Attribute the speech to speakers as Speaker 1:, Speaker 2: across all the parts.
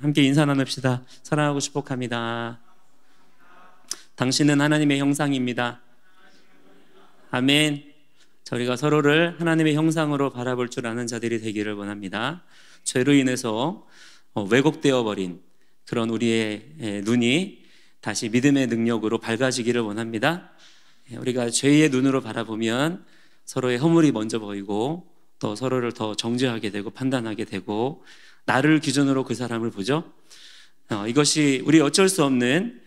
Speaker 1: 함께 인사 나눕시다. 사랑하고 축복합니다. 당신은 하나님의 형상입니다. 아멘. 저희가 서로를 하나님의 형상으로 바라볼 줄 아는 자들이 되기를 원합니다. 죄로 인해서 왜곡되어 버린 그런 우리의 눈이 다시 믿음의 능력으로 밝아지기를 원합니다. 우리가 죄의 눈으로 바라보면 서로의 허물이 먼저 보이고 또 서로를 더 정죄하게 되고 판단하게 되고 나를 기준으로 그 사람을 보죠. 이것이 우리 어쩔 수 없는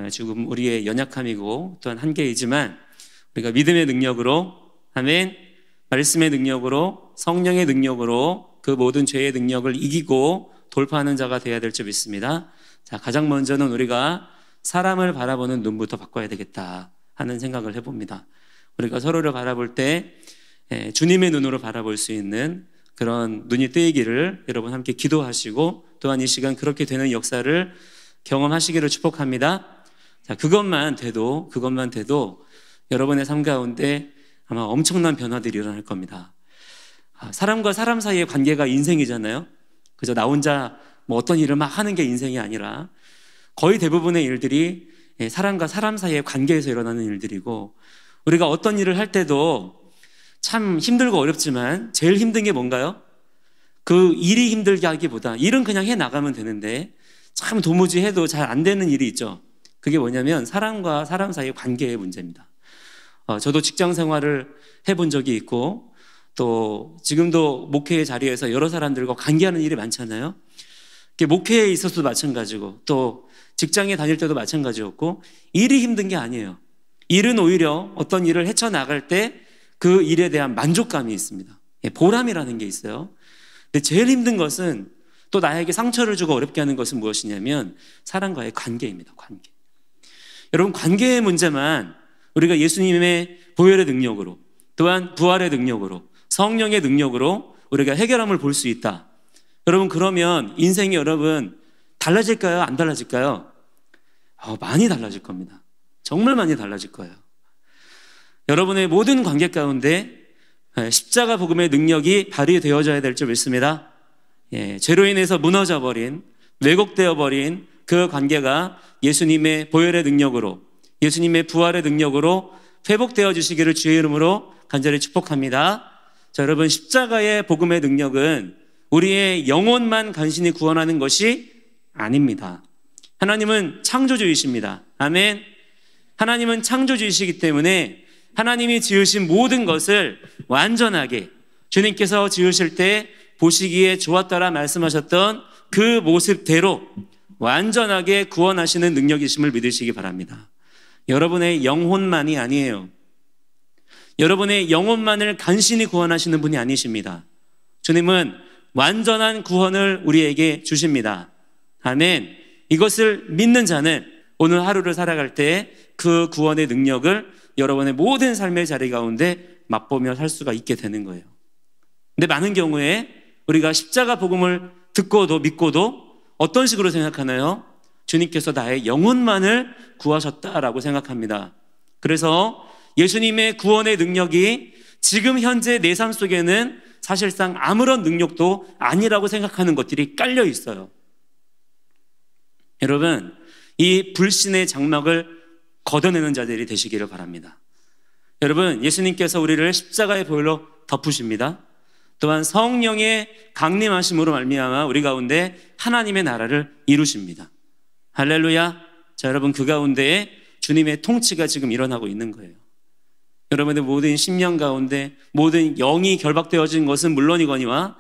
Speaker 1: 지금 우리의 연약함이고 또한 한계이지만 우리가 믿음의 능력으로, 아멘, 말씀의 능력으로, 성령의 능력으로 그 모든 죄의 능력을 이기고 돌파하는 자가 되어야 될 줄 믿습니다. 자, 가장 먼저는 우리가 사람을 바라보는 눈부터 바꿔야 되겠다 하는 생각을 해봅니다. 우리가 서로를 바라볼 때 주님의 눈으로 바라볼 수 있는 그런 눈이 뜨이기를 여러분 함께 기도하시고 또한 이 시간 그렇게 되는 역사를 경험하시기를 축복합니다. 자, 그것만 돼도 여러분의 삶 가운데 아마 엄청난 변화들이 일어날 겁니다. 사람과 사람 사이의 관계가 인생이잖아요. 그저 나 혼자 뭐 어떤 일을 막 하는 게 인생이 아니라 거의 대부분의 일들이 사람과 사람 사이의 관계에서 일어나는 일들이고 우리가 어떤 일을 할 때도 참 힘들고 어렵지만 제일 힘든 게 뭔가요? 그 일이 힘들게 하기보다 일은 그냥 해 나가면 되는데 참 도무지 해도 잘 안 되는 일이 있죠. 그게 뭐냐면 사람과 사람 사이의 관계의 문제입니다. 저도 직장 생활을 해본 적이 있고 또 지금도 목회의 자리에서 여러 사람들과 관계하는 일이 많잖아요. 목회에 있어서도 마찬가지고 또 직장에 다닐 때도 마찬가지였고 일이 힘든 게 아니에요. 일은 오히려 어떤 일을 헤쳐나갈 때 그 일에 대한 만족감이 있습니다. 보람이라는 게 있어요. 근데 제일 힘든 것은 또 나에게 상처를 주고 어렵게 하는 것은 무엇이냐면 사람과의 관계입니다. 관계. 여러분, 관계의 문제만 우리가 예수님의 보혈의 능력으로 또한 부활의 능력으로 성령의 능력으로 우리가 해결함을 볼 수 있다. 여러분, 그러면 인생이 여러분 달라질까요? 안 달라질까요? 많이 달라질 겁니다. 정말 많이 달라질 거예요. 여러분의 모든 관계 가운데 십자가 복음의 능력이 발휘되어져야 될 줄 믿습니다. 죄로 인해서 무너져버린, 왜곡되어버린 그 관계가 예수님의 보혈의 능력으로, 예수님의 부활의 능력으로 회복되어 주시기를 주의 이름으로 간절히 축복합니다. 자, 여러분, 십자가의 복음의 능력은 우리의 영혼만 간신히 구원하는 것이 아닙니다. 하나님은 창조주이십니다. 아멘. 하나님은 창조주이시기 때문에 하나님이 지으신 모든 것을 완전하게 주님께서 지으실 때 보시기에 좋았다라 말씀하셨던 그 모습대로 완전하게 구원하시는 능력이심을 믿으시기 바랍니다. 여러분의 영혼만이 아니에요. 여러분의 영혼만을 간신히 구원하시는 분이 아니십니다. 주님은 완전한 구원을 우리에게 주십니다. 아멘. 이것을 믿는 자는 오늘 하루를 살아갈 때 그 구원의 능력을 여러분의 모든 삶의 자리 가운데 맛보며 살 수가 있게 되는 거예요. 근데 많은 경우에 우리가 십자가 복음을 듣고도 믿고도 어떤 식으로 생각하나요? 주님께서 나의 영혼만을 구하셨다라고 생각합니다. 그래서 예수님의 구원의 능력이 지금 현재 내 삶 속에는 사실상 아무런 능력도 아니라고 생각하는 것들이 깔려 있어요. 여러분, 이 불신의 장막을 걷어내는 자들이 되시기를 바랍니다. 여러분, 예수님께서 우리를 십자가의 보혈로 덮으십니다. 또한 성령의 강림하심으로 말미암아 우리 가운데 하나님의 나라를 이루십니다. 할렐루야. 자, 여러분, 그 가운데에 주님의 통치가 지금 일어나고 있는 거예요. 여러분의 모든 심령 가운데 모든 영이 결박되어진 것은 물론이거니와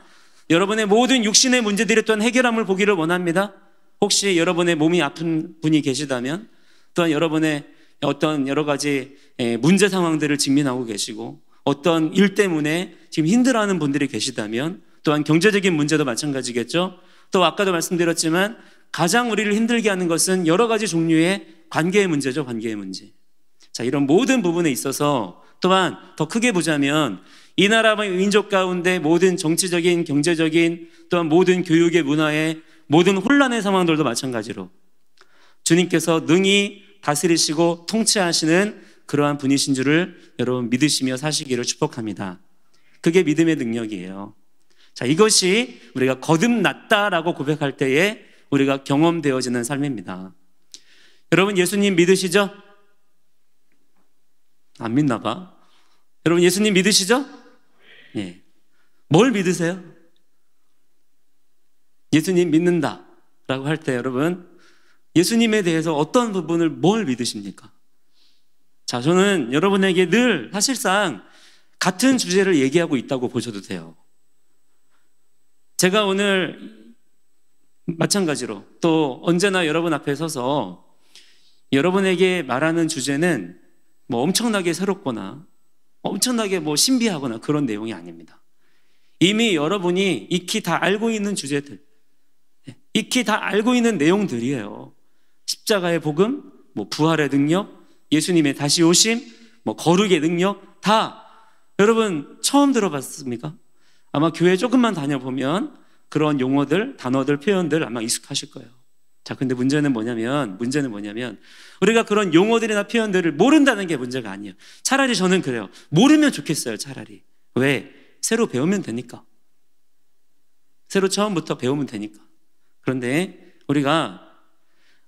Speaker 1: 여러분의 모든 육신의 문제들이 또한 해결함을 보기를 원합니다. 혹시 여러분의 몸이 아픈 분이 계시다면 또한 여러분의 어떤 여러 가지 문제 상황들을 직면하고 계시고 어떤 일 때문에 지금 힘들어하는 분들이 계시다면 또한 경제적인 문제도 마찬가지겠죠. 또 아까도 말씀드렸지만 가장 우리를 힘들게 하는 것은 여러 가지 종류의 관계의 문제죠. 관계의 문제. 자, 이런 모든 부분에 있어서 또한 더 크게 보자면 이 나라와 민족 가운데 모든 정치적인, 경제적인 또한 모든 교육의 문화의 모든 혼란의 상황들도 마찬가지로 주님께서 능히 다스리시고 통치하시는 그러한 분이신 줄을 여러분 믿으시며 사시기를 축복합니다. 그게 믿음의 능력이에요. 자, 이것이 우리가 거듭났다라고 고백할 때에 우리가 경험되어지는 삶입니다. 여러분 예수님 믿으시죠? 안 믿나 봐. 여러분 예수님 믿으시죠? 예. 뭘 믿으세요? 예수님 믿는다라고 할 때 여러분 예수님에 대해서 어떤 부분을 뭘 믿으십니까? 자, 저는 여러분에게 늘 사실상 같은 주제를 얘기하고 있다고 보셔도 돼요. 제가 오늘 마찬가지로 또 언제나 여러분 앞에 서서 여러분에게 말하는 주제는 뭐 엄청나게 새롭거나 엄청나게 뭐 신비하거나 그런 내용이 아닙니다. 이미 여러분이 익히 다 알고 있는 주제들, 익히 다 알고 있는 내용들이에요. 십자가의 복음, 뭐 부활의 능력, 예수님의 다시 오심, 뭐 거룩의 능력 다 여러분 처음 들어봤습니까? 아마 교회 조금만 다녀보면 그런 용어들, 단어들, 표현들 아마 익숙하실 거예요. 자, 근데 문제는 뭐냐면 우리가 그런 용어들이나 표현들을 모른다는 게 문제가 아니에요. 차라리 저는 그래요. 모르면 좋겠어요, 차라리. 왜? 새로 배우면 되니까. 새로 처음부터 배우면 되니까. 그런데 우리가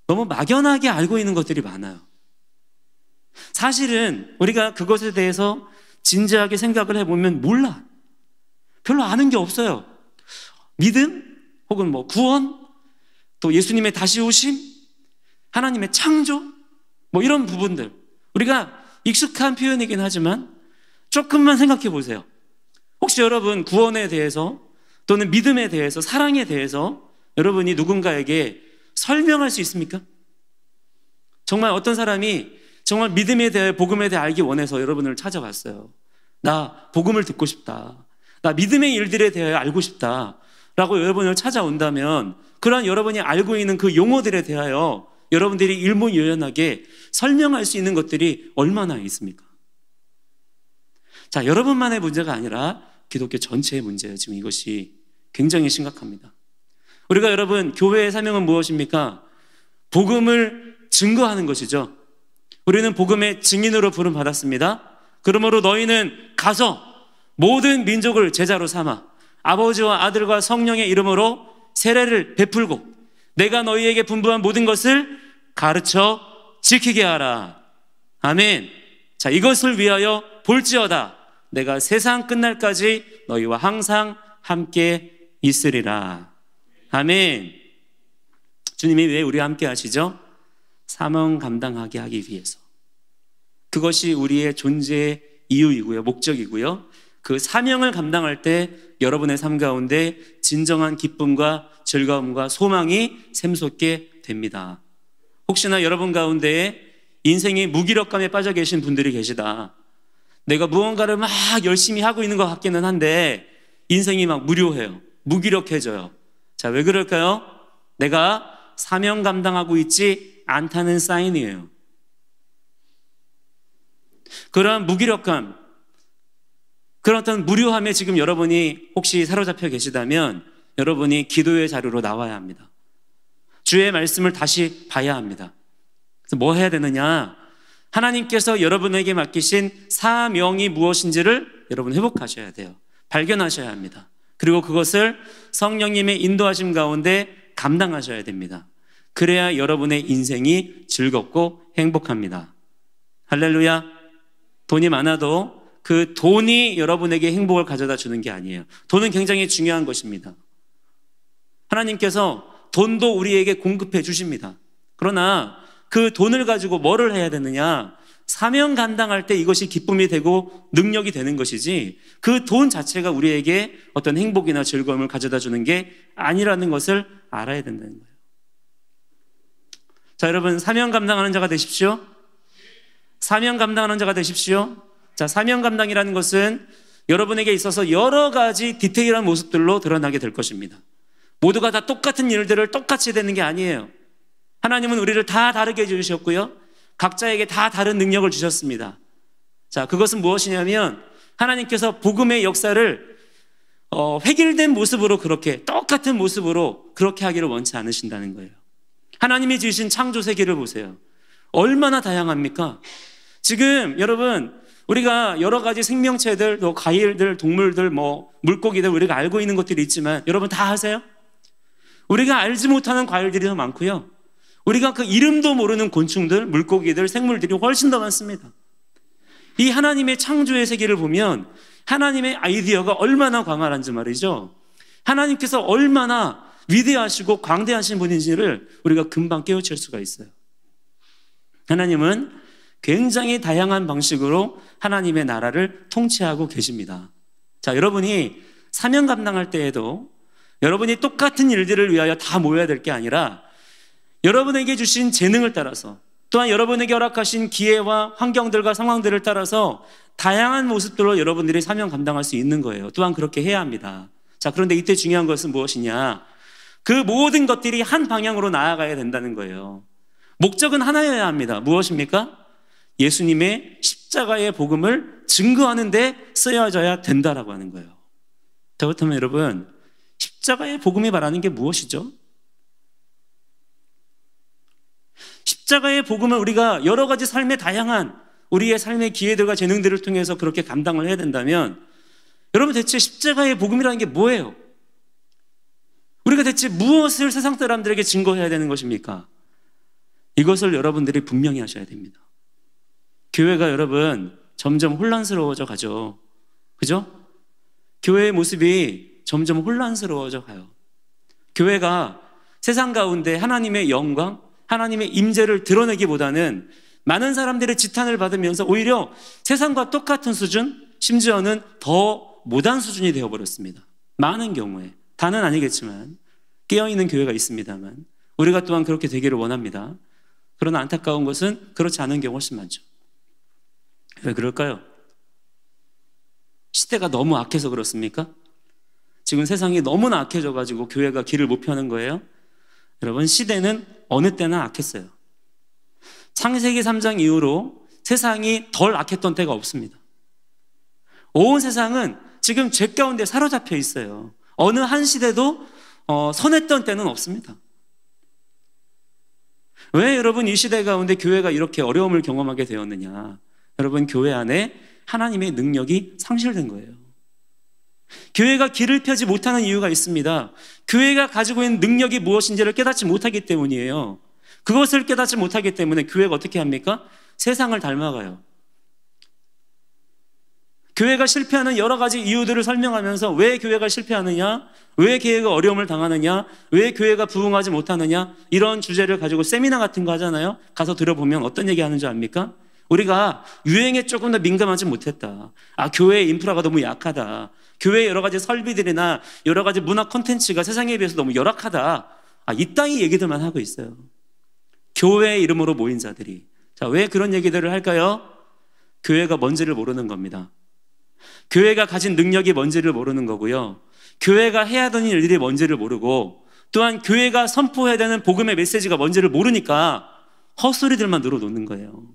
Speaker 1: 너무 막연하게 알고 있는 것들이 많아요. 사실은 우리가 그것에 대해서 진지하게 생각을 해보면 몰라. 별로 아는 게 없어요. 믿음 혹은 뭐 구원, 또 예수님의 다시 오심, 하나님의 창조, 뭐 이런 부분들 우리가 익숙한 표현이긴 하지만 조금만 생각해 보세요. 혹시 여러분 구원에 대해서 또는 믿음에 대해서, 사랑에 대해서 여러분이 누군가에게 설명할 수 있습니까? 정말 어떤 사람이 정말 믿음에 대해, 복음에 대해 알기 원해서 여러분을 찾아왔어요. 나 복음을 듣고 싶다, 나 믿음의 일들에 대해 알고 싶다 라고 여러분을 찾아온다면 그러한 여러분이 알고 있는 그 용어들에 대하여 여러분들이 일목요연하게 설명할 수 있는 것들이 얼마나 있습니까? 자, 여러분만의 문제가 아니라 기독교 전체의 문제예요. 지금 이것이 굉장히 심각합니다. 우리가 여러분 교회의 사명은 무엇입니까? 복음을 증거하는 것이죠. 우리는 복음의 증인으로 부름 받았습니다. 그러므로 너희는 가서 모든 민족을 제자로 삼아 아버지와 아들과 성령의 이름으로 세례를 베풀고 내가 너희에게 분부한 모든 것을 가르쳐 지키게 하라. 아멘. 자, 이것을 위하여 볼지어다 내가 세상 끝날까지 너희와 항상 함께 있으리라. 아멘. 주님이 왜 우리와 함께 하시죠? 사명 감당하게 하기 위해서. 그것이 우리의 존재의 이유이고요, 목적이고요. 그 사명을 감당할 때 여러분의 삶 가운데 진정한 기쁨과 즐거움과 소망이 샘솟게 됩니다. 혹시나 여러분 가운데 인생이 무기력감에 빠져 계신 분들이 계시다. 내가 무언가를 막 열심히 하고 있는 것 같기는 한데 인생이 막 무료해요. 무기력해져요. 자, 왜 그럴까요? 내가 사명 감당하고 있지 않다는 사인이에요. 그러한 무기력감, 그런 어떤 무료함에 지금 여러분이 혹시 사로잡혀 계시다면 여러분이 기도의 자료로 나와야 합니다. 주의 말씀을 다시 봐야 합니다. 그래서 뭐 해야 되느냐? 하나님께서 여러분에게 맡기신 사명이 무엇인지를 여러분 회복하셔야 돼요. 발견하셔야 합니다. 그리고 그것을 성령님의 인도하심 가운데 감당하셔야 됩니다. 그래야 여러분의 인생이 즐겁고 행복합니다. 할렐루야. 돈이 많아도 그 돈이 여러분에게 행복을 가져다 주는 게 아니에요. 돈은 굉장히 중요한 것입니다. 하나님께서 돈도 우리에게 공급해 주십니다. 그러나 그 돈을 가지고 뭐를 해야 되느냐? 사명 감당할 때 이것이 기쁨이 되고 능력이 되는 것이지 그 돈 자체가 우리에게 어떤 행복이나 즐거움을 가져다 주는 게 아니라는 것을 알아야 된다는 거예요. 자, 여러분 사명 감당하는 자가 되십시오. 사명 감당하는 자가 되십시오. 자, 사명 감당이라는 것은 여러분에게 있어서 여러 가지 디테일한 모습들로 드러나게 될 것입니다. 모두가 다 똑같은 일들을 똑같이 되는 게 아니에요. 하나님은 우리를 다 다르게 지으셨고요. 각자에게 다 다른 능력을 주셨습니다. 자, 그것은 무엇이냐면 하나님께서 복음의 역사를 획일된 모습으로 그렇게 똑같은 모습으로 그렇게 하기를 원치 않으신다는 거예요. 하나님이 지으신 창조 세계를 보세요. 얼마나 다양합니까? 지금 여러분 우리가 여러 가지 생명체들, 또 과일들, 동물들, 뭐 물고기들 우리가 알고 있는 것들이 있지만 여러분 다 아세요? 우리가 알지 못하는 과일들이 더 많고요. 우리가 그 이름도 모르는 곤충들, 물고기들, 생물들이 훨씬 더 많습니다. 이 하나님의 창조의 세계를 보면 하나님의 아이디어가 얼마나 광활한지 말이죠. 하나님께서 얼마나 위대하시고 광대하신 분인지를 우리가 금방 깨우칠 수가 있어요. 하나님은 굉장히 다양한 방식으로 하나님의 나라를 통치하고 계십니다. 자, 여러분이 사명 감당할 때에도 여러분이 똑같은 일들을 위하여 다 모여야 될 게 아니라 여러분에게 주신 재능을 따라서 또한 여러분에게 허락하신 기회와 환경들과 상황들을 따라서 다양한 모습들로 여러분들이 사명 감당할 수 있는 거예요. 또한 그렇게 해야 합니다. 자, 그런데 이때 중요한 것은 무엇이냐? 그 모든 것들이 한 방향으로 나아가야 된다는 거예요. 목적은 하나여야 합니다. 무엇입니까? 예수님의 십자가의 복음을 증거하는 데 쓰여져야 된다라고 하는 거예요. 자, 그렇다면 여러분, 십자가의 복음이 말하는 게 무엇이죠? 십자가의 복음을 우리가 여러 가지 삶의 다양한 우리의 삶의 기회들과 재능들을 통해서 그렇게 감당을 해야 된다면 여러분, 대체 십자가의 복음이라는 게 뭐예요? 우리가 대체 무엇을 세상 사람들에게 증거해야 되는 것입니까? 이것을 여러분들이 분명히 하셔야 됩니다. 교회가 여러분 점점 혼란스러워져 가죠. 그죠? 교회의 모습이 점점 혼란스러워져 가요. 교회가 세상 가운데 하나님의 영광, 하나님의 임재를 드러내기보다는 많은 사람들의 지탄을 받으면서 오히려 세상과 똑같은 수준, 심지어는 더 못한 수준이 되어버렸습니다. 많은 경우에, 다는 아니겠지만 깨어있는 교회가 있습니다만 우리가 또한 그렇게 되기를 원합니다. 그러나 안타까운 것은 그렇지 않은 경우가 훨씬 많죠. 왜 그럴까요? 시대가 너무 악해서 그렇습니까? 지금 세상이 너무나 악해져가지고 교회가 길을 못 펴는 거예요? 여러분, 시대는 어느 때나 악했어요. 창세기 3장 이후로 세상이 덜 악했던 때가 없습니다. 온 세상은 지금 죄 가운데 사로잡혀 있어요. 어느 한 시대도 선했던 때는 없습니다. 왜 여러분 이 시대 가운데 교회가 이렇게 어려움을 경험하게 되었느냐? 여러분, 교회 안에 하나님의 능력이 상실된 거예요. 교회가 길을 펴지 못하는 이유가 있습니다. 교회가 가지고 있는 능력이 무엇인지를 깨닫지 못하기 때문이에요. 그것을 깨닫지 못하기 때문에 교회가 어떻게 합니까? 세상을 닮아가요. 교회가 실패하는 여러 가지 이유들을 설명하면서 왜 교회가 실패하느냐, 왜 교회가 어려움을 당하느냐, 왜 교회가 부흥하지 못하느냐, 이런 주제를 가지고 세미나 같은 거 하잖아요. 가서 들어보면 어떤 얘기 하는 줄 압니까? 우리가 유행에 조금 더 민감하지 못했다. 교회의 인프라가 너무 약하다. 교회의 여러 가지 설비들이나 여러 가지 문화 콘텐츠가 세상에 비해서 너무 열악하다. 이 따위 얘기들만 하고 있어요. 교회의 이름으로 모인 자들이. 자, 왜 그런 얘기들을 할까요? 교회가 뭔지를 모르는 겁니다. 교회가 가진 능력이 뭔지를 모르는 거고요. 교회가 해야 되는 일들이 뭔지를 모르고, 또한 교회가 선포해야 되는 복음의 메시지가 뭔지를 모르니까 헛소리들만 늘어놓는 거예요.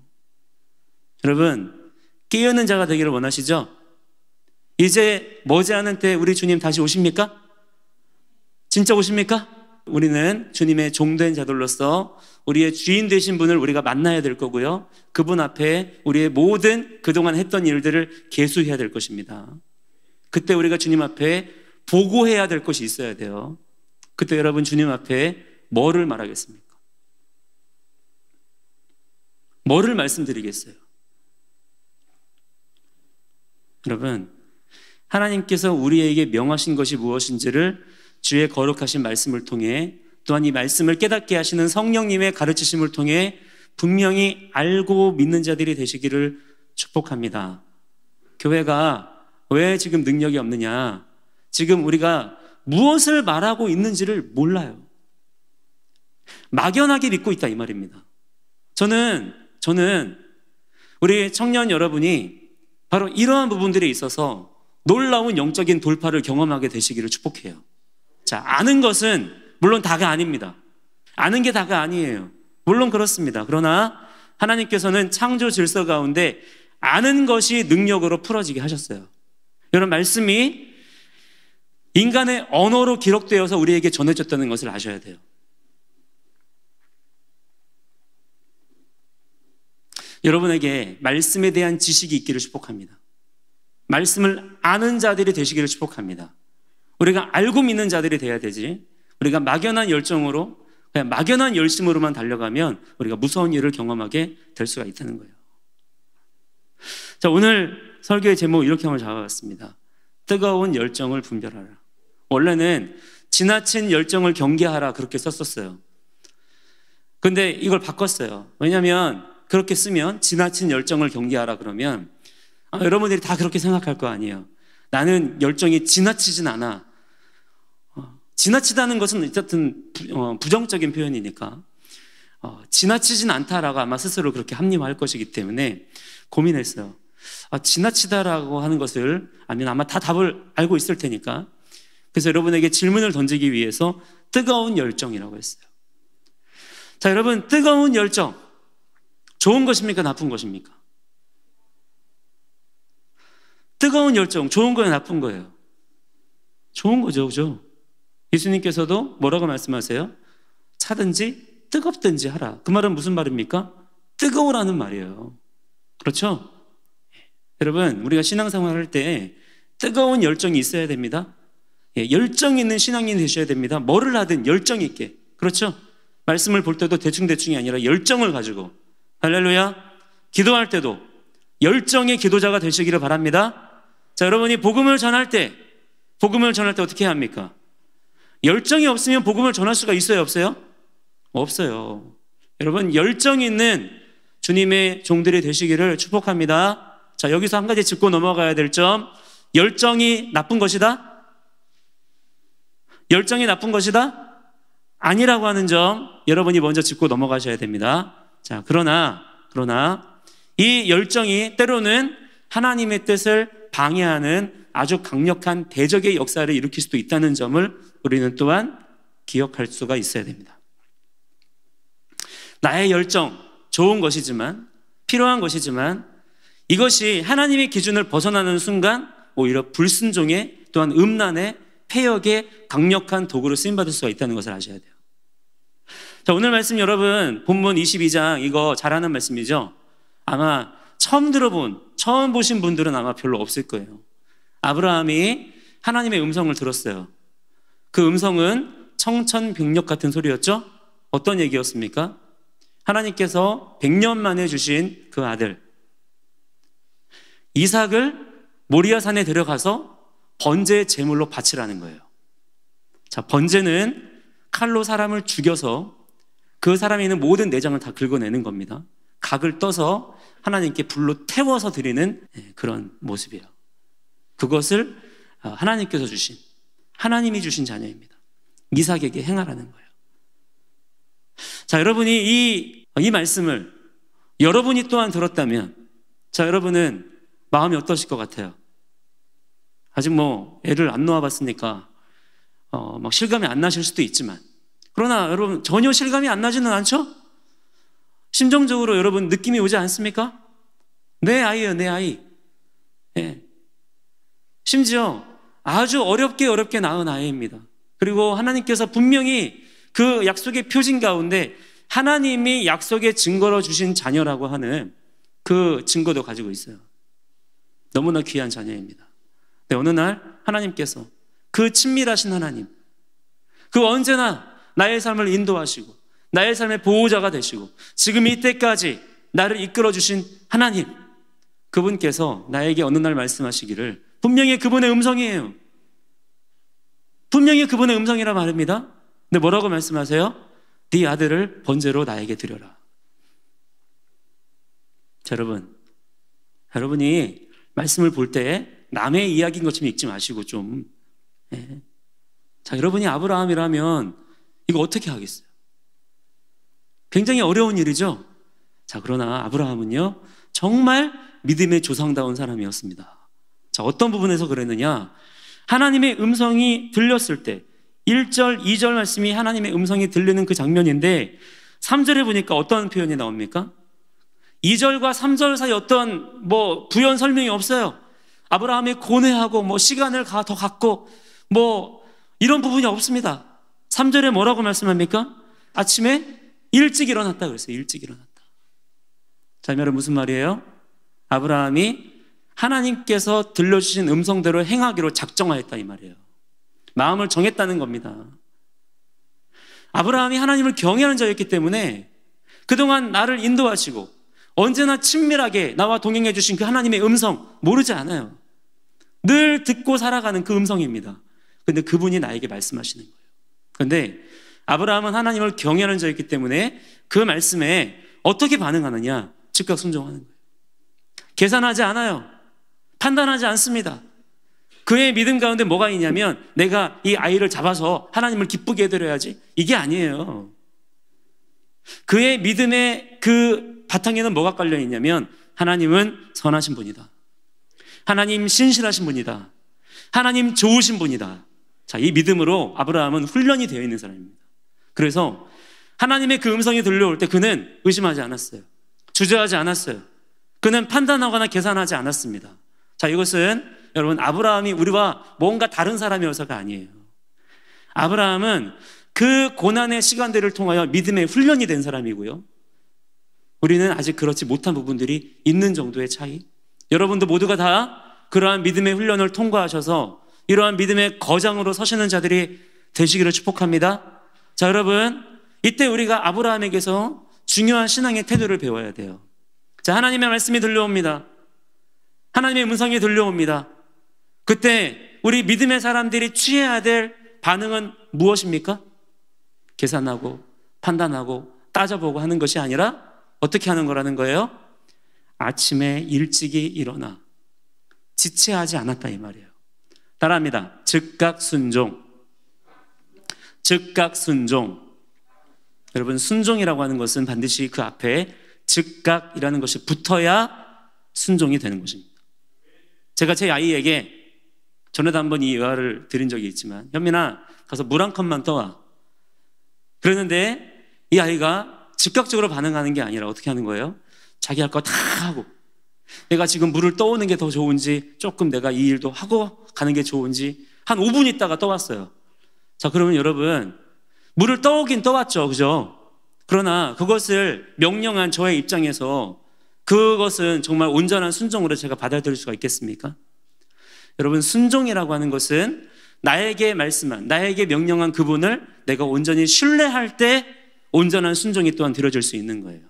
Speaker 1: 여러분, 깨어있는 자가 되기를 원하시죠? 이제 머지않은 때 우리 주님 다시 오십니까? 진짜 오십니까? 우리는 주님의 종된 자들로서 우리의 주인 되신 분을 우리가 만나야 될 거고요. 그분 앞에 우리의 모든 그동안 했던 일들을 계수해야 될 것입니다. 그때 우리가 주님 앞에 보고해야 될 것이 있어야 돼요. 그때 여러분, 주님 앞에 뭐를 말하겠습니까? 뭐를 말씀드리겠어요? 여러분, 하나님께서 우리에게 명하신 것이 무엇인지를 주의 거룩하신 말씀을 통해, 또한 이 말씀을 깨닫게 하시는 성령님의 가르치심을 통해 분명히 알고 믿는 자들이 되시기를 축복합니다. 교회가 왜 지금 능력이 없느냐? 지금 우리가 무엇을 말하고 있는지를 몰라요. 막연하게 믿고 있다, 이 말입니다. 저는 우리 청년 여러분이 바로 이러한 부분들에 있어서 놀라운 영적인 돌파를 경험하게 되시기를 축복해요. 자, 아는 것은 물론 다가 아닙니다. 아는 게 다가 아니에요. 물론 그렇습니다. 그러나 하나님께서는 창조 질서 가운데 아는 것이 능력으로 풀어지게 하셨어요. 여러분, 말씀이 인간의 언어로 기록되어서 우리에게 전해졌다는 것을 아셔야 돼요. 여러분에게 말씀에 대한 지식이 있기를 축복합니다. 말씀을 아는 자들이 되시기를 축복합니다. 우리가 알고 믿는 자들이 돼야 되지, 우리가 막연한 열정으로, 그냥 막연한 열심으로만 달려가면 우리가 무서운 일을 경험하게 될 수가 있다는 거예요. 자, 오늘 설교의 제목 이렇게 한번 잡아봤습니다. 뜨거운 열정을 분별하라. 원래는 지나친 열정을 경계하라 그렇게 썼었어요. 근데 이걸 바꿨어요. 왜냐하면 그렇게 쓰면 지나친 열정을 경계하라 그러면 여러분들이 다 그렇게 생각할 거 아니에요. 나는 열정이 지나치진 않아. 지나치다는 것은 어쨌든 부정적인 표현이니까 지나치진 않다라고 아마 스스로 그렇게 합리화할 것이기 때문에 고민했어요. 지나치다라고 하는 것을 아마 다 답을 알고 있을 테니까, 그래서 여러분에게 질문을 던지기 위해서 뜨거운 열정이라고 했어요. 자, 여러분, 뜨거운 열정 좋은 것입니까? 나쁜 것입니까? 뜨거운 열정 좋은 거예요? 나쁜 거예요? 좋은 거죠, 그죠? 예수님께서도 뭐라고 말씀하세요? 차든지 뜨겁든지 하라. 그 말은 무슨 말입니까? 뜨거우라는 말이에요. 그렇죠? 여러분, 우리가 신앙생활 할 때 뜨거운 열정이 있어야 됩니다. 열정 있는 신앙인이 되셔야 됩니다. 뭐를 하든 열정 있게. 그렇죠? 말씀을 볼 때도 대충대충이 아니라 열정을 가지고, 할렐루야, 기도할 때도 열정의 기도자가 되시기를 바랍니다. 자, 여러분이 복음을 전할 때 어떻게 해야 합니까? 열정이 없으면 복음을 전할 수가 있어요, 없어요? 없어요. 여러분, 열정 있는 주님의 종들이 되시기를 축복합니다. 자, 여기서 한 가지 짚고 넘어가야 될 점, 열정이 나쁜 것이다? 열정이 나쁜 것이다? 아니라고 하는 점 여러분이 먼저 짚고 넘어가셔야 됩니다. 자, 그러나 이 열정이 때로는 하나님의 뜻을 방해하는 아주 강력한 대적의 역사를 일으킬 수도 있다는 점을 우리는 또한 기억할 수가 있어야 됩니다. 나의 열정, 좋은 것이지만, 필요한 것이지만, 이것이 하나님의 기준을 벗어나는 순간 오히려 불순종의, 또한 음란의, 폐역의 강력한 도구로 쓰임받을 수가 있다는 것을 아셔야 돼요. 자, 오늘 말씀 여러분, 본문 22장 이거 잘 아는 말씀이죠? 아마 처음 보신 분들은 아마 별로 없을 거예요. 아브라함이 하나님의 음성을 들었어요. 그 음성은 청천벽력 같은 소리였죠? 어떤 얘기였습니까? 하나님께서 100년 만에 주신 그 아들 이삭을 모리아산에 데려가서 번제의 제물로 바치라는 거예요. 자, 번제는 칼로 사람을 죽여서 그 사람이 있는 모든 내장을 다 긁어내는 겁니다. 각을 떠서 하나님께 불로 태워서 드리는 그런 모습이에요. 그것을 하나님께서 주신, 하나님이 주신 자녀입니다. 이삭에게 행하라는 거예요. 자, 여러분이 이 말씀을 여러분이 또한 들었다면, 자, 여러분은 마음이 어떠실 것 같아요? 아직 애를 안 놓아봤으니까 막 실감이 안 나실 수도 있지만, 그러나 여러분 전혀 실감이 안 나지는 않죠? 심정적으로 여러분 느낌이 오지 않습니까? 내 아이예요, 내 아이. 예. 심지어 아주 어렵게 낳은 아이입니다. 그리고 하나님께서 분명히 그 약속의 표징 가운데 하나님이 약속의 증거로 주신 자녀라고 하는 그 증거도 가지고 있어요. 너무나 귀한 자녀입니다. 네, 어느 날 하나님께서 그 친밀하신 하나님, 그 언제나 나의 삶을 인도하시고 나의 삶의 보호자가 되시고 지금 이때까지 나를 이끌어주신 하나님, 그분께서 나에게 어느 날 말씀하시기를, 분명히 그분의 음성이에요. 분명히 그분의 음성이라 말입니다. 근데 뭐라고 말씀하세요? 네 아들을 번제로 나에게 드려라. 자, 여러분이 말씀을 볼 때 남의 이야기인 것처럼 읽지 마시고 좀. 예. 자, 여러분이 아브라함이라면 이거 어떻게 하겠어요? 굉장히 어려운 일이죠. 자, 그러나 아브라함은요 정말 믿음의 조상다운 사람이었습니다. 자, 어떤 부분에서 그랬느냐? 하나님의 음성이 들렸을 때 1절, 2절 말씀이 하나님의 음성이 들리는 그 장면인데 3절에 보니까 어떤 표현이 나옵니까? 2절과 3절 사이 어떤 부연 설명이 없어요. 아브라함이 고뇌하고 시간을 더 갖고 이런 부분이 없습니다. 3절에 뭐라고 말씀합니까? 아침에 일찍 일어났다 그랬어요. 일찍 일어났다. 자, 이 말은 무슨 말이에요? 아브라함이 하나님께서 들려주신 음성대로 행하기로 작정하였다 이 말이에요. 마음을 정했다는 겁니다. 아브라함이 하나님을 경외하는 자였기 때문에 그동안 나를 인도하시고 언제나 친밀하게 나와 동행해 주신 그 하나님의 음성 모르지 않아요. 늘 듣고 살아가는 그 음성입니다. 근데 그분이 나에게 말씀하시는 거예요. 근데 아브라함은 하나님을 경외하는 자였기 때문에 그 말씀에 어떻게 반응하느냐? 즉각 순종하는 거예요. 계산하지 않아요. 판단하지 않습니다. 그의 믿음 가운데 뭐가 있냐면 내가 이 아이를 잡아서 하나님을 기쁘게 해드려야지, 이게 아니에요. 그의 믿음의 그 바탕에는 뭐가 깔려 있냐면 하나님은 선하신 분이다. 하나님 신실하신 분이다. 하나님 좋으신 분이다. 자, 이 믿음으로 아브라함은 훈련이 되어 있는 사람입니다. 그래서 하나님의 그 음성이 들려올 때 그는 의심하지 않았어요. 주저하지 않았어요. 그는 판단하거나 계산하지 않았습니다. 자, 이것은 여러분 아브라함이 우리와 뭔가 다른 사람이어서가 아니에요. 아브라함은 그 고난의 시간들을 통하여 믿음의 훈련이 된 사람이고요. 우리는 아직 그렇지 못한 부분들이 있는 정도의 차이. 여러분도 모두가 다 그러한 믿음의 훈련을 통과하셔서 이러한 믿음의 거장으로 서시는 자들이 되시기를 축복합니다. 자, 여러분, 이때 우리가 아브라함에게서 중요한 신앙의 태도를 배워야 돼요. 자, 하나님의 말씀이 들려옵니다. 하나님의 음성이 들려옵니다. 그때 우리 믿음의 사람들이 취해야 될 반응은 무엇입니까? 계산하고 판단하고 따져보고 하는 것이 아니라 어떻게 하는 거라는 거예요? 아침에 일찍이 일어나 지체하지 않았다, 이 말이에요. 따라합니다. 즉각 순종. 즉각 순종. 여러분, 순종이라고 하는 것은 반드시 그 앞에 즉각이라는 것이 붙어야 순종이 되는 것입니다. 제가 제 아이에게 전에도 한번 이 예화를 드린 적이 있지만, 현민아, 가서 물 한 컵만 떠와. 그러는데 이 아이가 즉각적으로 반응하는 게 아니라 어떻게 하는 거예요? 자기 할 거 다 하고, 내가 지금 물을 떠오는 게 더 좋은지, 조금 내가 이 일도 하고 가는 게 좋은지 한 5분 있다가 떠왔어요. 자, 그러면 여러분, 물을 떠오긴 떠왔죠, 그죠? 그러나 그것을 명령한 저의 입장에서 그것은 정말 온전한 순종으로 제가 받아들일 수가 있겠습니까? 여러분, 순종이라고 하는 것은 나에게 말씀한, 나에게 명령한 그분을 내가 온전히 신뢰할 때 온전한 순종이 또한 드려질 수 있는 거예요.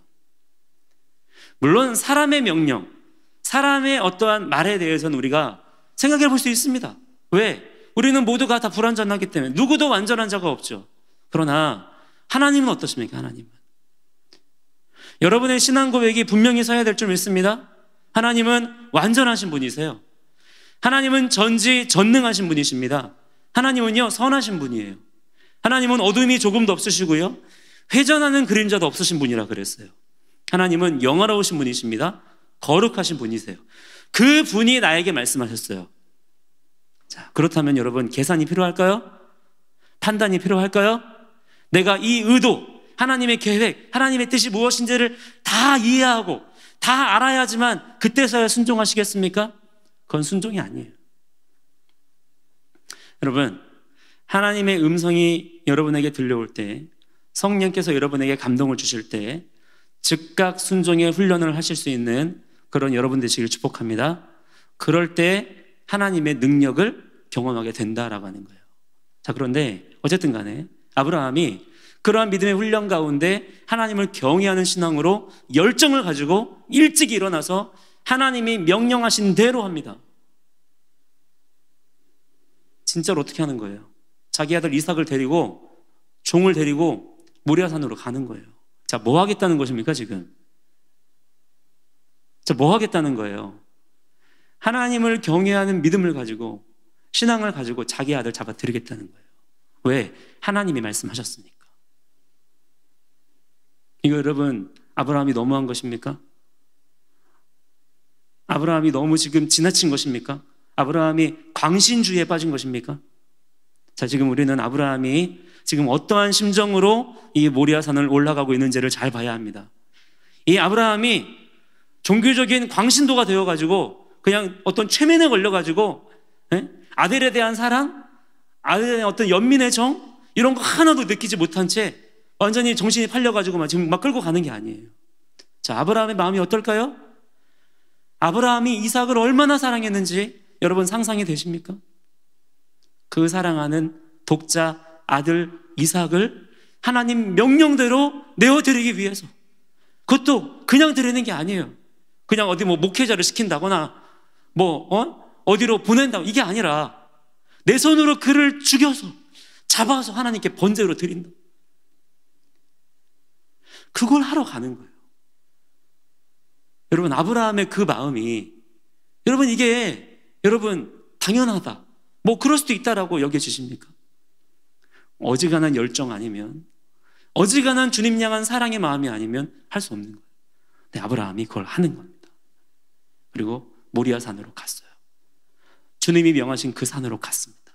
Speaker 1: 물론 사람의 명령, 사람의 어떠한 말에 대해서는 우리가 생각해 볼 수 있습니다. 왜? 우리는 모두가 다 불완전하기 때문에 누구도 완전한 자가 없죠. 그러나 하나님은 어떠십니까? 하나님은 여러분의 신앙 고백이 분명히 서야 될 줄 믿습니다. 하나님은 완전하신 분이세요. 하나님은 전지전능하신 분이십니다. 하나님은요, 선하신 분이에요. 하나님은 어둠이 조금도 없으시고요, 회전하는 그림자도 없으신 분이라 그랬어요. 하나님은 영화로우신 분이십니다. 거룩하신 분이세요. 그 분이 나에게 말씀하셨어요. 자, 그렇다면 여러분, 계산이 필요할까요? 판단이 필요할까요? 내가 이 의도, 하나님의 계획, 하나님의 뜻이 무엇인지를 다 이해하고 다 알아야지만 그때서야 순종하시겠습니까? 그건 순종이 아니에요. 여러분, 하나님의 음성이 여러분에게 들려올 때, 성령께서 여러분에게 감동을 주실 때 즉각 순종의 훈련을 하실 수 있는 그런 여러분 되시길 축복합니다. 그럴 때 하나님의 능력을 경험하게 된다라고 하는 거예요. 자, 그런데 어쨌든 간에 아브라함이 그러한 믿음의 훈련 가운데 하나님을 경외하는 신앙으로 열정을 가지고 일찍 일어나서 하나님이 명령하신 대로 합니다. 진짜로 어떻게 하는 거예요? 자기 아들 이삭을 데리고, 종을 데리고 모리아산으로 가는 거예요. 자, 뭐 하겠다는 것입니까, 지금? 자, 뭐 하겠다는 거예요? 하나님을 경외하는 믿음을 가지고, 신앙을 가지고 자기 아들 잡아드리겠다는 거예요. 왜? 하나님이 말씀하셨으니까. 이거 여러분, 아브라함이 너무한 것입니까? 아브라함이 너무 지금 지나친 것입니까? 아브라함이 광신주의에 빠진 것입니까? 자, 지금 우리는 아브라함이 지금 어떠한 심정으로 이 모리아산을 올라가고 있는지를 잘 봐야 합니다. 이 아브라함이 종교적인 광신도가 되어가지고 그냥 어떤 최면에 걸려가지고 아들에 대한 사랑, 아들에 대한 어떤 연민의 정, 이런 거 하나도 느끼지 못한 채 완전히 정신이 팔려가지고 지금 막 끌고 가는 게 아니에요. 자, 아브라함의 마음이 어떨까요? 아브라함이 이삭을 얼마나 사랑했는지 여러분 상상이 되십니까? 그 사랑하는 독자 아들 이삭을 하나님 명령대로 내어드리기 위해서. 그것도 그냥 드리는 게 아니에요. 그냥 어디 목회자를 시킨다거나 어디로 보낸다고 이게 아니라 내 손으로 그를 죽여서 잡아서 하나님께 번제로 드린다. 그걸 하러 가는 거예요. 여러분, 아브라함의 그 마음이, 여러분, 이게 당연하다, 그럴 수도 있다라고 여겨지십니까? 어지간한 열정 아니면, 어지간한 주님 향한 사랑의 마음이 아니면 할 수 없는 거예요. 근데 아브라함이 그걸 하는 겁니다. 그리고 모리아 산으로 갔어요. 주님이 명하신 그 산으로 갔습니다.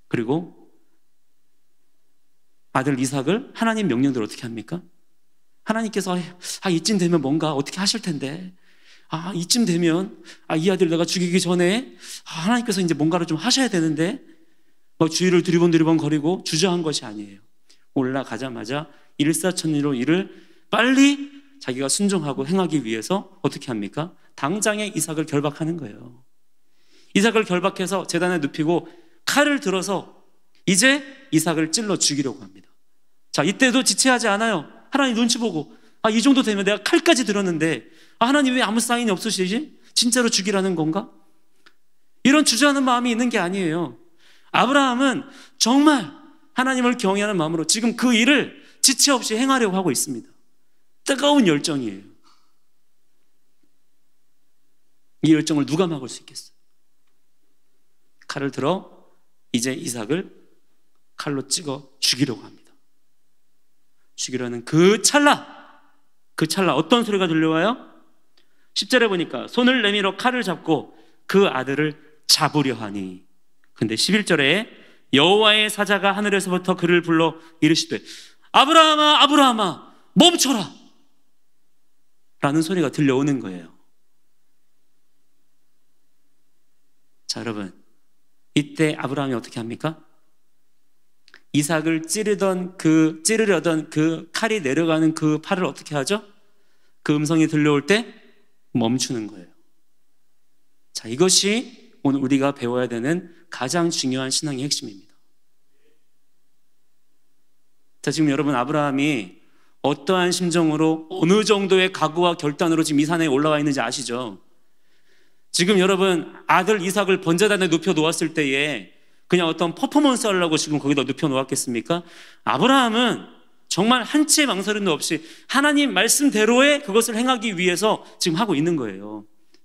Speaker 1: 그리고 아들 이삭을 하나님 명령대로 어떻게 합니까? 하나님께서 이쯤 되면 뭔가 어떻게 하실 텐데, 이쯤 되면 이 아들 내가 죽이기 전에 하나님께서 이제 뭔가를 좀 하셔야 되는데, 주위를 두리번 거리고 주저한 것이 아니에요. 올라가자마자 일사천리로 이를 빨리 자기가 순종하고 행하기 위해서 어떻게 합니까? 당장에 이삭을 결박하는 거예요. 이삭을 결박해서 제단에 눕히고 칼을 들어서 이제 이삭을 찔러 죽이려고 합니다. 자, 이때도 지체하지 않아요. 하나님 눈치 보고, 이 정도 되면 내가 칼까지 들었는데, 하나님 왜 아무 사인이 없으시지? 진짜로 죽이라는 건가? 이런 주저하는 마음이 있는 게 아니에요. 아브라함은 정말 하나님을 경외하는 마음으로 지금 그 일을 지체 없이 행하려고 하고 있습니다. 뜨거운 열정이에요. 이 열정을 누가 막을 수 있겠어요? 칼을 들어 이제 이삭을 칼로 찍어 죽이려고 합니다. 죽이려는 그 찰나 어떤 소리가 들려와요? 10절에 보니까 손을 내밀어 칼을 잡고 그 아들을 잡으려 하니, 근데 11절에 여호와의 사자가 하늘에서부터 그를 불러 이르시되 아브라함아 아브라함아 멈춰라 라는 소리가 들려오는 거예요. 자, 여러분, 이때 아브라함이 어떻게 합니까? 이삭을 찌르려던 그 칼이 내려가는 그 팔을 어떻게 하죠? 그 음성이 들려올 때 멈추는 거예요. 자, 이것이 오늘 우리가 배워야 되는 가장 중요한 신앙의 핵심입니다. 자, 지금 여러분, 아브라함이 어떠한 심정으로 어느 정도의 각오와 결단으로 지금 이 산에 올라와 있는지 아시죠? 지금 여러분, 아들 이삭을 번제단에 눕혀 놓았을 때에 그냥 어떤 퍼포먼스 하려고 지금 거기다 눕혀 놓았겠습니까? 아브라함은 정말 한치의 망설임도 없이 하나님 말씀대로의 그것을 행하기 위해서 지금 하고 있는 거예요.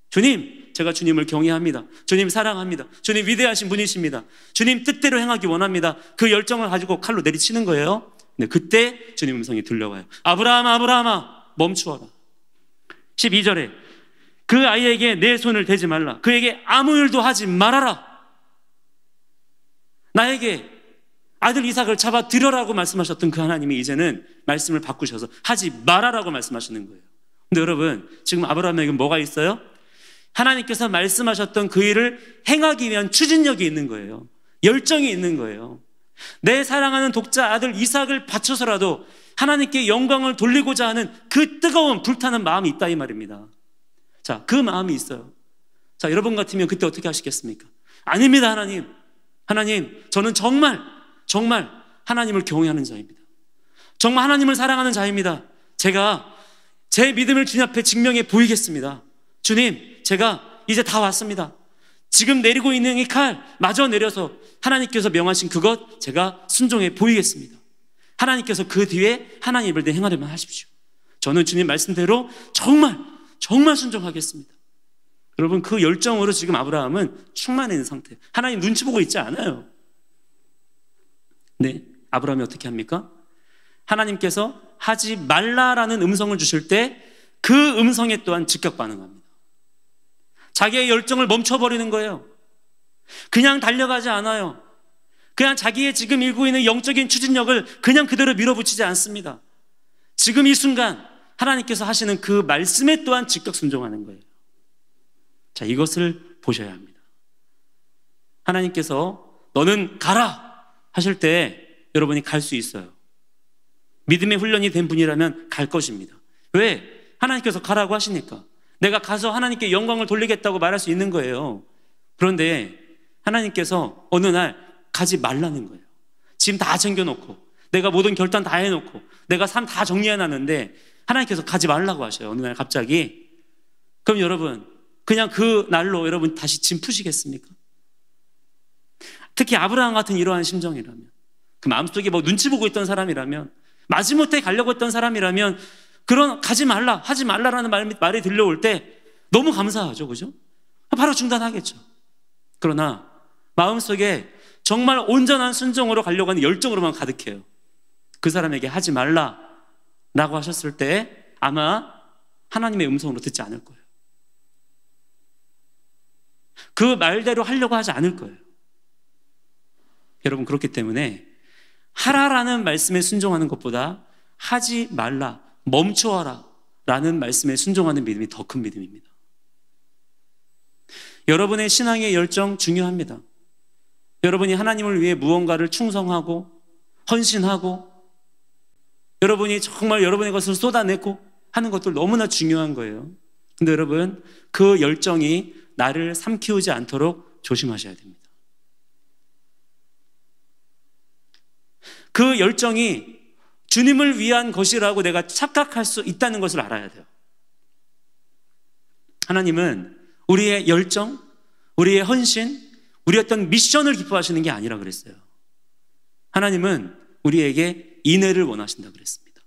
Speaker 1: 주님, 제가 주님을 경외합니다. 주님 사랑합니다. 주님 위대하신 분이십니다. 주님 뜻대로 행하기 원합니다. 그 열정을 가지고 칼로 내리치는 거예요. 네, 그때 주님 음성이 들려와요. 아브라함아 아브라함아 멈추어라. 12절에 그 아이에게 내 손을 대지 말라. 그에게 아무 일도 하지 말아라. 나에게 아들 이삭을 잡아 드려라고 말씀하셨던 그 하나님이 이제는 말씀을 바꾸셔서 하지 말아라고 말씀하시는 거예요. 근데 여러분, 지금 아브라함에게 뭐가 있어요? 하나님께서 말씀하셨던 그 일을 행하기 위한 추진력이 있는 거예요. 열정이 있는 거예요. 내 사랑하는 독자 아들 이삭을 바쳐서라도 하나님께 영광을 돌리고자 하는 그 뜨거운 불타는 마음이 있다 이 말입니다. 자, 그 마음이 있어요. 자, 여러분 같으면 그때 어떻게 하시겠습니까? 아닙니다. 하나님, 저는 정말 하나님을 경외하는 자입니다. 정말 하나님을 사랑하는 자입니다. 제가 제 믿음을 주님 앞에 증명해 보이겠습니다. 주님, 제가 이제 다 왔습니다. 지금 내리고 있는 이 칼 마저 내려서 하나님께서 명하신 그것 제가 순종해 보이겠습니다. 하나님께서 그 뒤에 하나님을 내 행하려면 하십시오. 저는 주님 말씀대로 정말 순종하겠습니다. 여러분, 그 열정으로 지금 아브라함은 충만해 있는 상태. 하나님 눈치 보고 있지 않아요. 네, 아브라함이 어떻게 합니까? 하나님께서 하지 말라라는 음성을 주실 때 그 음성에 또한 즉각 반응합니다. 자기의 열정을 멈춰버리는 거예요. 그냥 달려가지 않아요. 그냥 자기의 지금 일고 있는 영적인 추진력을 그냥 그대로 밀어붙이지 않습니다. 지금 이 순간 하나님께서 하시는 그 말씀에 또한 즉각 순종하는 거예요. 자, 이것을 보셔야 합니다. 하나님께서 너는 가라 하실 때 여러분이 갈 수 있어요. 믿음의 훈련이 된 분이라면 갈 것입니다. 왜? 하나님께서 가라고 하시니까. 내가 가서 하나님께 영광을 돌리겠다고 말할 수 있는 거예요. 그런데 하나님께서 어느 날 가지 말라는 거예요. 지금 다 챙겨놓고 내가 모든 결단 다 해놓고 내가 삶 다 정리해놨는데 하나님께서 가지 말라고 하셔요. 어느 날 갑자기. 그럼 여러분 그냥 그 날로 여러분 다시 짐 푸시겠습니까? 특히 아브라함 같은 이러한 심정이라면, 그 마음속에 뭐 눈치 보고 있던 사람이라면, 마지못해 가려고 했던 사람이라면 그런 가지 말라, 하지 말라라는 말이 들려올 때 너무 감사하죠. 그죠? 바로 중단하겠죠. 그러나 마음속에 정말 온전한 순종으로 가려고 하는 열정으로만 가득해요. 그 사람에게 하지 말라라고 하셨을 때 아마 하나님의 음성으로 듣지 않을 거예요. 그 말대로 하려고 하지 않을 거예요. 여러분, 그렇기 때문에 하라라는 말씀에 순종하는 것보다 하지 말라, 멈추어라 라는 말씀에 순종하는 믿음이 더 큰 믿음입니다. 여러분의 신앙의 열정 중요합니다. 여러분이 하나님을 위해 무언가를 충성하고 헌신하고 여러분이 정말 여러분의 것을 쏟아내고 하는 것들 너무나 중요한 거예요. 근데 여러분, 그 열정이 나를 삼키우지 않도록 조심하셔야 됩니다. 그 열정이 주님을 위한 것이라고 내가 착각할 수 있다는 것을 알아야 돼요. 하나님은 우리의 열정, 우리의 헌신, 우리의 어떤 미션을 기뻐하시는 게 아니라 그랬어요. 하나님은 우리에게 인애를 원하신다 그랬습니다.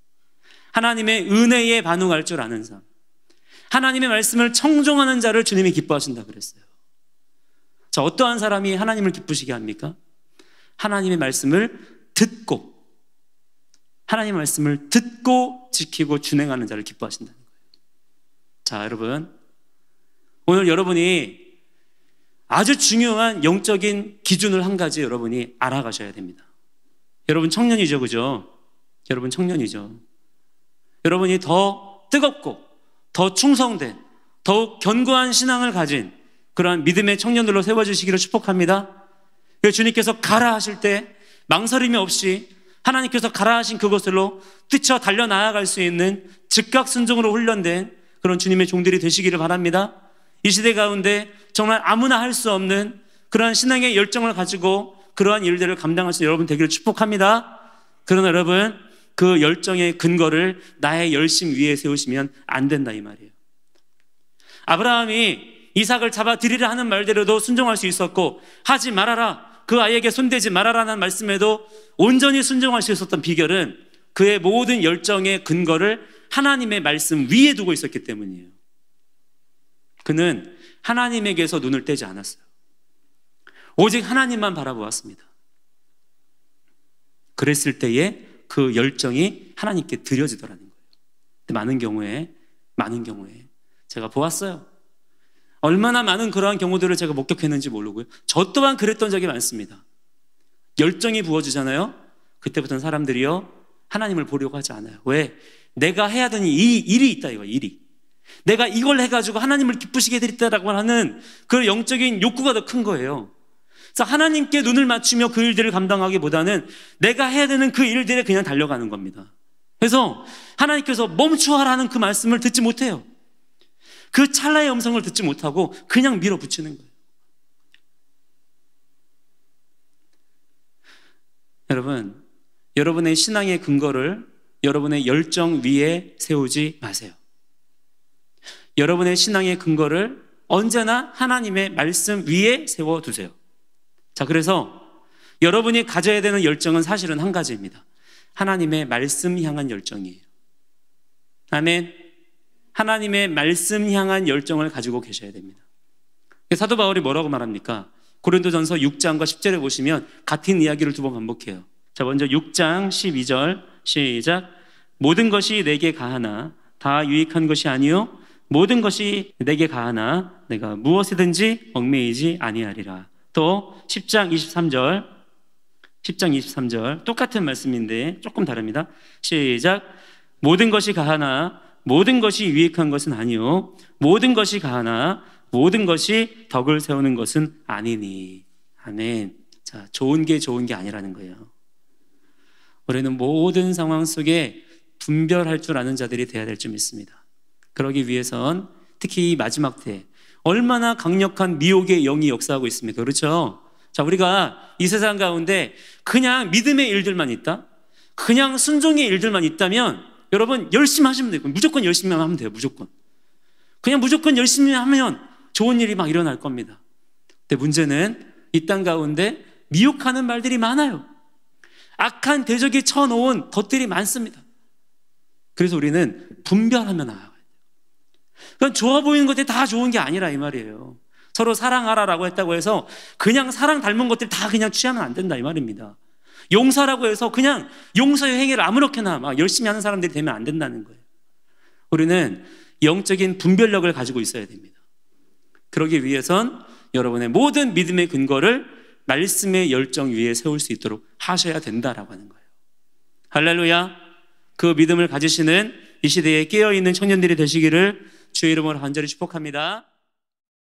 Speaker 1: 하나님의 은혜에 반응할 줄 아는 삶, 하나님의 말씀을 청종하는 자를 주님이 기뻐하신다 그랬어요. 자, 어떠한 사람이 하나님을 기쁘시게 합니까? 하나님의 말씀을 듣고, 하나님의 말씀을 듣고 지키고 준행하는 자를 기뻐하신다는 거예요. 자, 여러분, 오늘 여러분이 아주 중요한 영적인 기준을 한 가지 여러분이 알아가셔야 됩니다. 여러분 청년이죠, 그죠? 여러분 청년이죠. 여러분이 더 뜨겁고 더 충성된, 더욱 견고한 신앙을 가진 그러한 믿음의 청년들로 세워주시기를 축복합니다. 주님께서 가라 하실 때 망설임이 없이 하나님께서 가라 하신 그것으로 뛰쳐 달려나아갈 수 있는 즉각 순종으로 훈련된 그런 주님의 종들이 되시기를 바랍니다. 이 시대 가운데 정말 아무나 할 수 없는 그러한 신앙의 열정을 가지고 그러한 일들을 감당할 수 있는 여러분 되기를 축복합니다. 그러나 여러분, 그 열정의 근거를 나의 열심 위에 세우시면 안 된다 이 말이에요. 아브라함이 이삭을 잡아 드리라 하는 말대로도 순종할 수 있었고, 하지 말아라, 그 아이에게 손대지 말아라는 말씀에도 온전히 순종할 수 있었던 비결은 그의 모든 열정의 근거를 하나님의 말씀 위에 두고 있었기 때문이에요. 그는 하나님에게서 눈을 떼지 않았어요. 오직 하나님만 바라보았습니다. 그랬을 때에 그 열정이 하나님께 드려지더라는 거예요. 근데 많은 경우에 제가 보았어요. 얼마나 많은 그러한 경우들을 제가 목격했는지 모르고요. 저 또한 그랬던 적이 많습니다. 열정이 부어지잖아요. 그때부터는 사람들이요, 하나님을 보려고 하지 않아요. 왜? 내가 해야 되는 이 일이 있다 이거예요. 일이. 내가 이걸 해가지고 하나님을 기쁘시게 해드리겠다라고 하는 그 영적인 욕구가 더 큰 거예요. 그래서 하나님께 눈을 맞추며 그 일들을 감당하기보다는 내가 해야 되는 그 일들에 그냥 달려가는 겁니다. 그래서 하나님께서 멈추어라는 그 말씀을 듣지 못해요. 그 찰나의 음성을 듣지 못하고 그냥 밀어붙이는 거예요. 여러분, 여러분의 신앙의 근거를 여러분의 열정 위에 세우지 마세요. 여러분의 신앙의 근거를 언제나 하나님의 말씀 위에 세워두세요. 자, 그래서 여러분이 가져야 되는 열정은 사실은 한 가지입니다. 하나님의 말씀 향한 열정이에요. 아멘. 하나님의 말씀 향한 열정을 가지고 계셔야 됩니다. 사도 바울이 뭐라고 말합니까? 고린도전서 6장과 10절에 보시면 같은 이야기를 두 번 반복해요. 자, 먼저 6장 12절 시작. 모든 것이 내게 가하나 다 유익한 것이 아니요 모든 것이 내게 가하나 내가 무엇이든지 얽매이지 아니하리라. 또 10장 23절 똑같은 말씀인데 조금 다릅니다. 시작. 모든 것이 가하나 모든 것이 유익한 것은 아니요 모든 것이 가하나 모든 것이 덕을 세우는 것은 아니니. 아멘. 자, 좋은 게 아니라는 거예요. 우리는 모든 상황 속에 분별할 줄 아는 자들이 되어야 될 줄 믿습니다. 그러기 위해선 특히 이 마지막 때 얼마나 강력한 미혹의 영이 역사하고 있습니까? 그렇죠? 자, 우리가 이 세상 가운데 그냥 믿음의 일들만 있다? 그냥 순종의 일들만 있다면 여러분 열심히 하시면 돼요. 무조건 열심히 하면 돼요. 무조건 열심히 하면 좋은 일이 막 일어날 겁니다. 근데 문제는 이 땅 가운데 미혹하는 말들이 많아요. 악한 대적이 쳐놓은 것들이 많습니다. 그래서 우리는 분별하며 나아가야 돼요. 그건 좋아 보이는 것들이 다 좋은 게 아니라 이 말이에요. 서로 사랑하라라고 했다고 해서 그냥 사랑 닮은 것들 다 그냥 취하면 안 된다 이 말입니다. 용서라고 해서 그냥 용서의 행위를 아무렇게나 막 열심히 하는 사람들이 되면 안 된다는 거예요. 우리는 영적인 분별력을 가지고 있어야 됩니다. 그러기 위해선 여러분의 모든 믿음의 근거를 말씀의 열정 위에 세울 수 있도록 하셔야 된다라고 하는 거예요. 할렐루야. 그 믿음을 가지시는 이 시대에 깨어있는 청년들이 되시기를 주의 이름으로 간절히 축복합니다.